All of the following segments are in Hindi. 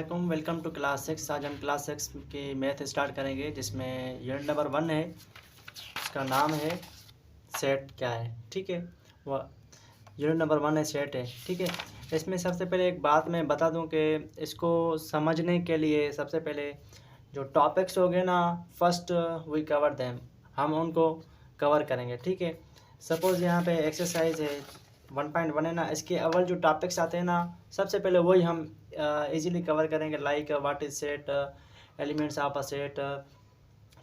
वालेकुम, वेलकम टू क्लास 6। आज हम क्लास 6 की मैथ स्टार्ट करेंगे, जिसमें यूनिट नंबर 1 है। इसका नाम है सेट क्या है। ठीक है, वह यूनिट नंबर 1 है, सेट है। ठीक है, इसमें सबसे पहले एक बात मैं बता दूं कि इसको समझने के लिए सबसे पहले जो टॉपिक्स हो गए ना, फर्स्ट वी कवर देम, हम उनको कवर करेंगे। ठीक है, सपोज़ यहाँ पे एक्सरसाइज है 1.1 है ना, इसके अव्वल जो टॉपिक्स आते हैं ना, सबसे पहले वही हम इजीली कवर करेंगे। Like what is set, elements of a set,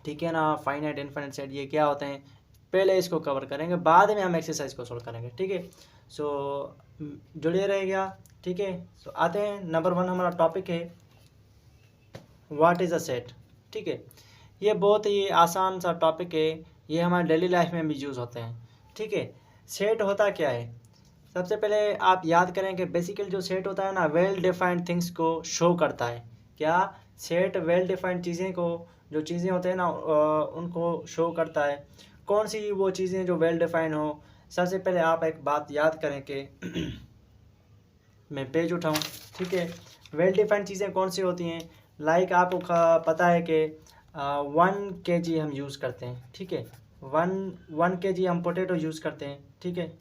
ठीक है ना, फाइनाइट इनफाइनाइट सेट, ये क्या होते हैं, पहले इसको कवर करेंगे, बाद में हम एक्सरसाइज को सोल्व करेंगे। ठीक है, सो जुड़े रहेगा। ठीक है, सो आते हैं नंबर 1, हमारा टॉपिक है व्हाट इज़ अ सेट। ठीक है, ये बहुत ही आसान सा टॉपिक है, ये हमारे डेली लाइफ में भी यूज़ होते हैं। ठीक है, सेट होता क्या है, सबसे पहले आप याद करें कि बेसिकली जो सेट होता है ना, वेल डिफाइंड थिंग्स को शो करता है। क्या सेट वेल डिफाइंड चीज़ें को, जो चीज़ें होते हैं ना उनको शो करता है। कौन सी वो चीज़ें जो वेल डिफाइंड हो, सबसे पहले आप एक बात याद करें कि मैं पेज उठाऊं। ठीक है, वेल डिफाइंड चीज़ें कौन सी होती हैं, लाइक आपको पता है कि 1 kg हम यूज़ करते हैं। ठीक है, 1 kg हम पोटैटो यूज़ करते हैं। ठीक है,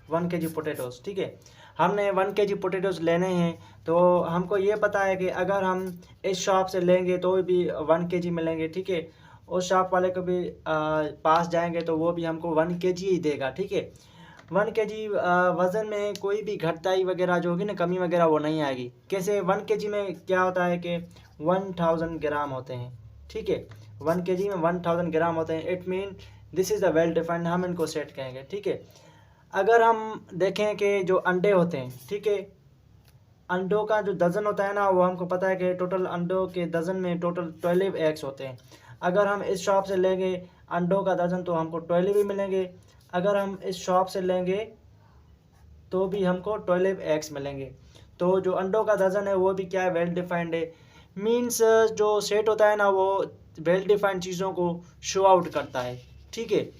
1 kg पोटैटोज़। ठीक है, हमने 1 kg पोटैटोज़ लेने हैं, तो हमको ये पता है कि अगर हम इस शॉप से लेंगे तो भी 1 kg मिलेंगे। ठीक है, उस शॉप वाले को भी पास जाएंगे तो वो भी हमको 1 kg ही देगा। ठीक है, 1 kg वज़न में कोई भी घटताई वगैरह जो होगी ना, कमी वगैरह वो नहीं आएगी। कैसे, 1 kg में क्या होता है कि 1000 ग्राम होते हैं। ठीक है, 1 kg में 1000 ग्राम होते हैं। It mean this is the well defined, हम इनको सेट कहेंगे। ठीक है, अगर हम देखें कि जो अंडे होते हैं, ठीक है, अंडों का जो डज़न होता है ना, वो हमको पता है कि टोटल अंडों के डज़न में टोटल 12 एग्स होते हैं। अगर हम इस शॉप से लेंगे अंडों का डज़न तो हमको 12 ही मिलेंगे। अगर हम इस शॉप से लेंगे तो भी हमको 12 एग्स मिलेंगे। तो जो अंडों का डज़न है वो भी क्या है, वेल डिफाइंड है। मीन्स जो सेट होता है ना, वो वेल डिफाइंड चीज़ों को शो आउट करता है। ठीक है,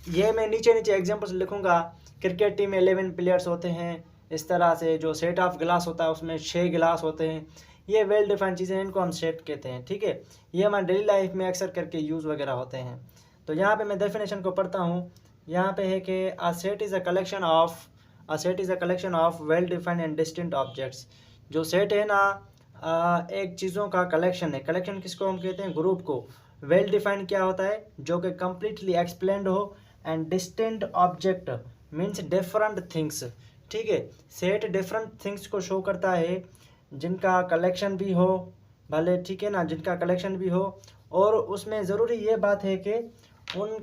ये मैं नीचे नीचे एग्जांपल्स लिखूंगा। क्रिकेट टीम में 11 प्लेयर्स होते हैं, इस तरह से जो सेट ऑफ गिलास होता है उसमें 6 गिलास होते हैं। ये वेल डिफाइंड चीज़ें हैं, इनको हम सेट कहते हैं। ठीक है, ये हमारे डेली लाइफ में अक्सर करके यूज़ वगैरह होते हैं। तो यहाँ पे मैं डेफिनेशन को पढ़ता हूँ। यहाँ पे है कि a set is a collection of well defined and distinct objects. जो सेट है ना, एक चीज़ों का कलेक्शन है। कलेक्शन किसको हम कहते हैं, ग्रुप को। वेल डिफाइंड क्या होता है, जो कि कम्प्लीटली एक्सप्लेंड हो। And distinct object means different things. ठीक है, सेट डिफरेंट थिंग्स को शो करता है, जिनका कलेक्शन भी हो भले। ठीक है ना, जिनका कलेक्शन भी हो, और उसमें ज़रूरी ये बात है कि उन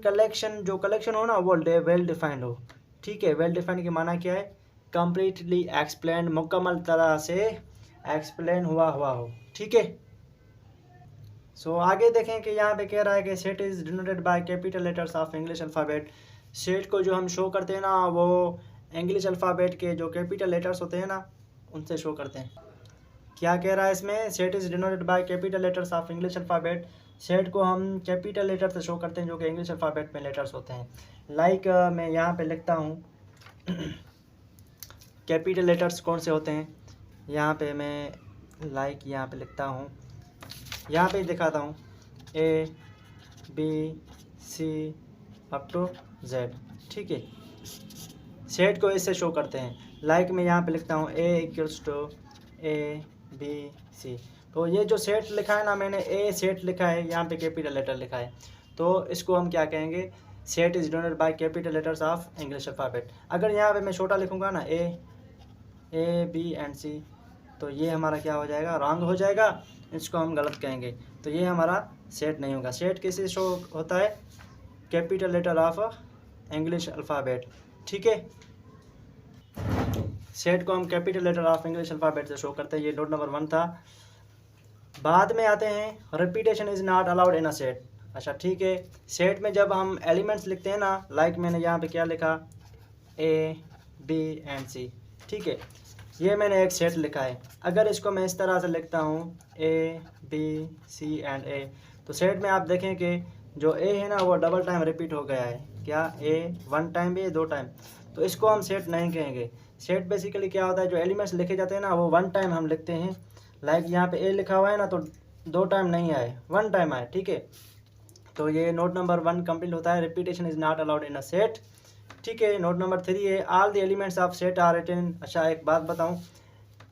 जो कलेक्शन हो ना, वो वेल डिफाइंड हो। ठीक है, वेल डिफाइंड की माना क्या है, कम्प्लीटली एक्सप्लेन, मुकम्मल तरह से एक्सप्लेन हुआ हो। ठीक है, सो आगे देखें कि यहाँ पे कह रहा है कि set is denoted by capital letters of English alphabet. Set को जो हम शो करते हैं ना, वो इंग्लिश अल्फ़ाबेट के जो कैपिटल लेटर्स होते हैं ना, उनसे शो करते हैं। क्या कह रहा है इसमें, set is denoted by capital letters of English alphabet. Set को हम कैपिटल लेटर से शो करते हैं, जो कि इंग्लिश अल्फ़ाबेट में लेटर्स होते हैं। लाइक मैं यहाँ पे लिखता हूँ कैपिटल लेटर्स कौन से होते हैं। यहाँ पे मैं यहाँ पे लिखता हूँ, यहाँ पे दिखाता हूँ, A B C up to Z। ठीक है, सेट को इससे शो करते हैं। लाइक मैं यहाँ पे लिखता हूँ A=ABC। तो ये जो सेट लिखा है ना, मैंने A सेट लिखा है, यहाँ पे कैपिटल लेटर लिखा है, तो इसको हम क्या कहेंगे, set is denoted by capital letters of English alphabet. अगर यहाँ पे मैं छोटा लिखूँगा ना, A B and C, तो ये हमारा क्या हो जाएगा, रॉन्ग हो जाएगा, इसको हम गलत कहेंगे, तो ये हमारा सेट नहीं होगा। सेट किससे शो होता है, capital letter of English alphabet. ठीक है, सेट को हम capital letter of English alphabet से शो करते हैं। ये नोट नंबर 1 था। बाद में आते हैं, repetition is not allowed in a set. अच्छा ठीक है, सेट में जब हम एलिमेंट्स लिखते हैं ना, लाइक मैंने यहाँ पे क्या लिखा, A B and C। ठीक है, ये मैंने एक सेट लिखा है। अगर इसको मैं इस तरह से लिखता हूँ A B C and A, तो सेट में आप देखें कि जो A है ना, वो डबल टाइम रिपीट हो गया है। क्या, A 1 टाइम भी है, 2 टाइम। तो इसको हम सेट नहीं कहेंगे। सेट बेसिकली क्या होता है, जो एलिमेंट्स लिखे जाते हैं ना वो वन टाइम हम लिखते हैं। लाइक यहाँ पे ए लिखा हुआ है ना, तो 2 टाइम नहीं आए, 1 टाइम आए, ठीक है। तो ये नोट नंबर 1 कंप्लीट होता है, repetition is not allowed in a set, ठीक है। नोट नंबर 3 है all the elements of set are written. अच्छा एक बात बताऊं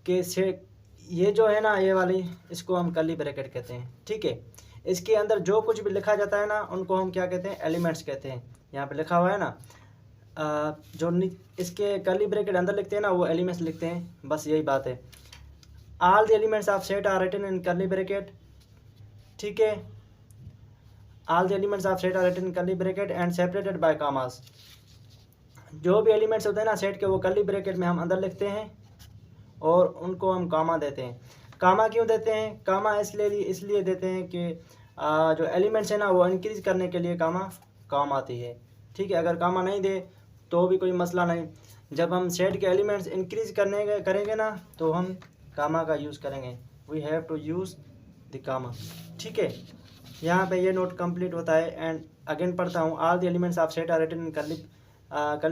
कि सेट ये जो है ना, ये वाली, इसको हम कर्ली ब्रैकेट कहते हैं, ठीक है। इसके अंदर जो कुछ भी लिखा जाता है ना उनको हम क्या कहते हैं, एलिमेंट्स कहते हैं। यहाँ पे लिखा हुआ है ना, जो इसके कर्ली ब्रैकेट अंदर लिखते हैं ना वो एलिमेंट्स लिखते हैं, बस यही बात है। All the elements of set are written in curly bracket, ठीक है। All the elements of set are written in curly bracket and separated by commas. जो भी एलिमेंट्स होते हैं ना सेट के, वो कर्ली ब्रैकेट में हम अंदर लिखते हैं और उनको हम कामा देते हैं। कामा क्यों देते हैं, कामा इसलिए देते हैं कि जो एलिमेंट्स है ना वो इंक्रीज करने के लिए कामा काम आती है, ठीक है। अगर कामा नहीं दे तो भी कोई मसला नहीं, जब हम सेट के एलिमेंट्स इंक्रीज करेंगे ना तो हम कामा का यूज़ करेंगे। We have to use the comma, ठीक है। यहाँ पे ये नोट कंप्लीट होता है। एंड अगेन पढ़ता हूँ, all the elements of set are written in curly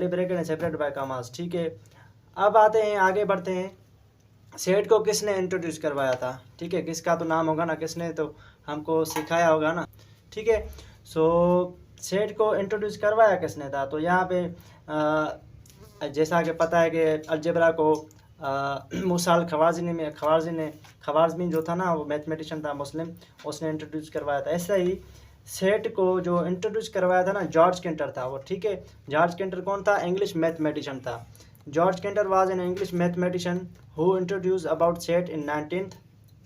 bracket and separated by commas, ठीक है। अब आते हैं, आगे बढ़ते हैं। सेट को किसने इंट्रोड्यूस करवाया था, ठीक है। किसका तो नाम होगा ना, किसने तो हमको सिखाया होगा ना, ठीक है। सो सेट को इंट्रोड्यूस करवाया किसने था, तो यहाँ पे जैसा कि पता है कि अलजेब्रा को मूसा अल ख्वारिज़मी जो था ना वो मैथमेटिशियन था मुस्लिम, उसने इंट्रोड्यूस करवाया था। ऐसा ही सेट को जो इंट्रोड्यूस करवाया था ना जॉर्ज केंटर था वो, ठीक है। जॉर्ज केंटर कौन था, इंग्लिश मैथमेटिशियन था। George Cantor was an English mathematician who introduce about set in 19th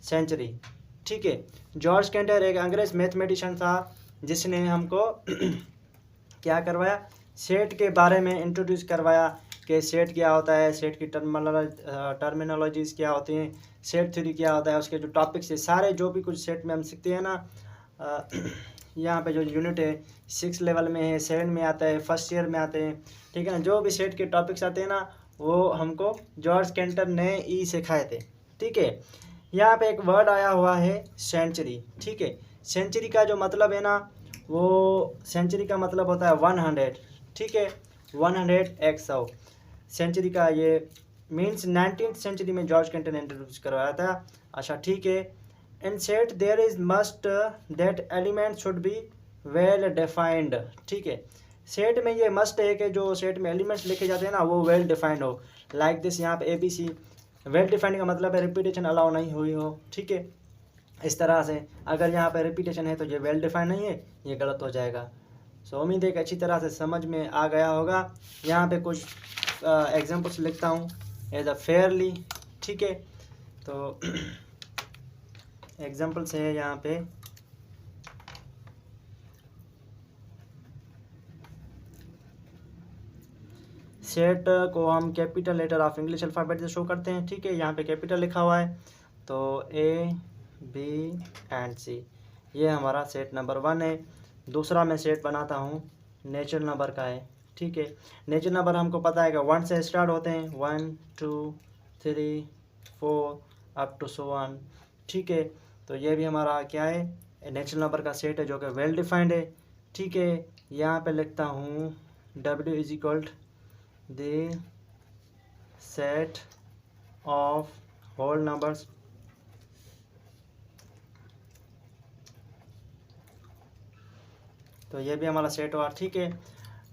century, ठीक है। जॉर्ज केंटर एक अंग्रेज मैथमेटिशियन था जिसने हमको क्या करवाया, सेट के बारे में इंट्रोड्यूस करवाया कि सेट क्या होता है, सेट की टर्मिनोलॉजीज़ क्या होती हैं, सेट थ्योरी क्या होता है, उसके जो टॉपिक्स है सारे, जो भी कुछ सेट में हम सीखते हैं ना, यहाँ पे जो यूनिट है 6 लेवल में है, 7 में आता है, फर्स्ट ईयर में आते हैं, ठीक है ना। जो भी सेट के टॉपिक्स आते हैं ना वो हमको जॉर्ज केंटर ने सिखाए थे, ठीक है। यहाँ पे एक वर्ड आया हुआ है सेंचुरी, ठीक है। सेंचुरी का जो मतलब है ना, वो सेंचुरी का मतलब होता है 100, ठीक है। 100 100 सेंचुरी का ये मीन्स 19th सेंचुरी में जॉर्ज केंटर ने इंट्रोड्यूस करवाया था। अच्छा ठीक है। In set there is must that element should be well defined, ठीक है। सेट में ये मस्ट है कि जो सेट में एलिमेंट्स लिखे जाते हैं ना वो वेल डिफाइंड हो। लाइक दिस, यहाँ पे ABC वेल डिफाइंड का मतलब है रिपीटेशन अलाउ नहीं हुई हो, ठीक है। इस तरह से अगर यहाँ पे रिपीटेशन है तो ये वेल डिफाइंड नहीं है, ये गलत हो जाएगा। सो उम्मीद है कि अच्छी तरह से समझ में आ गया होगा। यहाँ पे कुछ एग्जांपल्स लिखता हूँ एज अ फेयरली, ठीक है। तो एग्जांपल्स है यहाँ पे, सेट को हम capital letter of English alphabet से शो करते हैं, ठीक है। यहाँ पे कैपिटल लिखा हुआ है तो A B एंड C, ये हमारा सेट नंबर 1 है। दूसरा मैं सेट बनाता हूँ नेचुरल नंबर का है, ठीक है। नेचुरल नंबर हमको पता है कि 1 से स्टार्ट होते हैं, 1 2 3 4 अप टू सो ऑन, ठीक है। तो ये भी हमारा क्या है, नेचुरल नंबर का सेट है जो कि वेल डिफाइंड है, ठीक है। यहाँ पे लिखता हूँ W is equal the set of whole numbers, तो ये भी हमारा सेट हुआ, ठीक है।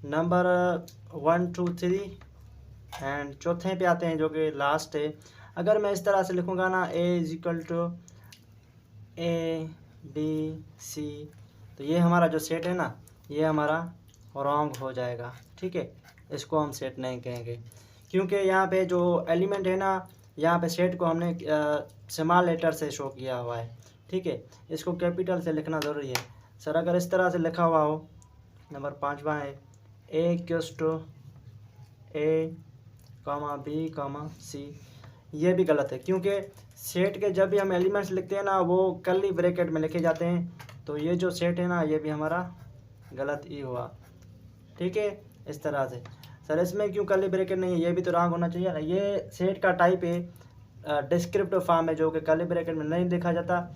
नंबर 1 2 3 एंड चौथे पे आते हैं जो कि लास्ट है। अगर मैं इस तरह से लिखूँगा ना A is equal to ABC, तो ये हमारा जो सेट है ना ये हमारा रॉन्ग हो जाएगा, ठीक है। इसको हम सेट नहीं कहेंगे क्योंकि यहाँ पे जो एलिमेंट है ना, यहाँ पे सेट को हमने स्मॉल लेटर से शो किया हुआ है, ठीक है। इसको कैपिटल से लिखना ज़रूरी है। सर अगर इस तरह से लिखा हुआ हो, नंबर 5वां है A equals to A, B, C, ये भी गलत है क्योंकि सेट के जब भी हम एलिमेंट्स लिखते हैं ना वो कर्ली ब्रैकेट में लिखे जाते हैं। तो ये जो सेट है ना ये भी हमारा गलत ही हुआ, ठीक है। इस तरह से सर इसमें क्यों कर्ली ब्रैकेट नहीं है, ये भी तो रॉन्ग होना चाहिए ना। ये सेट का टाइप है डिस्क्रिप्टिव फॉर्म है जो कि कर्ली ब्रैकेट में नहीं लिखा जाता।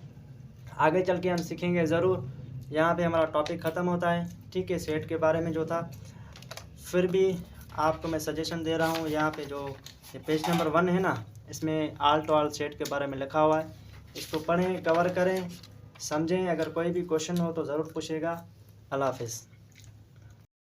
आगे चल के हम सीखेंगे ज़रूर। यहाँ पे हमारा टॉपिक ख़त्म होता है, ठीक है, सेट के बारे में जो था। फिर भी आपको मैं सजेशन दे रहा हूँ, यहाँ पे जो ये पेज नंबर 1 है ना, इसमें ऑल टू ऑल सेट के बारे में लिखा हुआ है। इसको पढ़ें, कवर करें, समझें। अगर कोई भी क्वेश्चन हो तो ज़रूर पूछेगा। अल्लाह हाफ़िज़।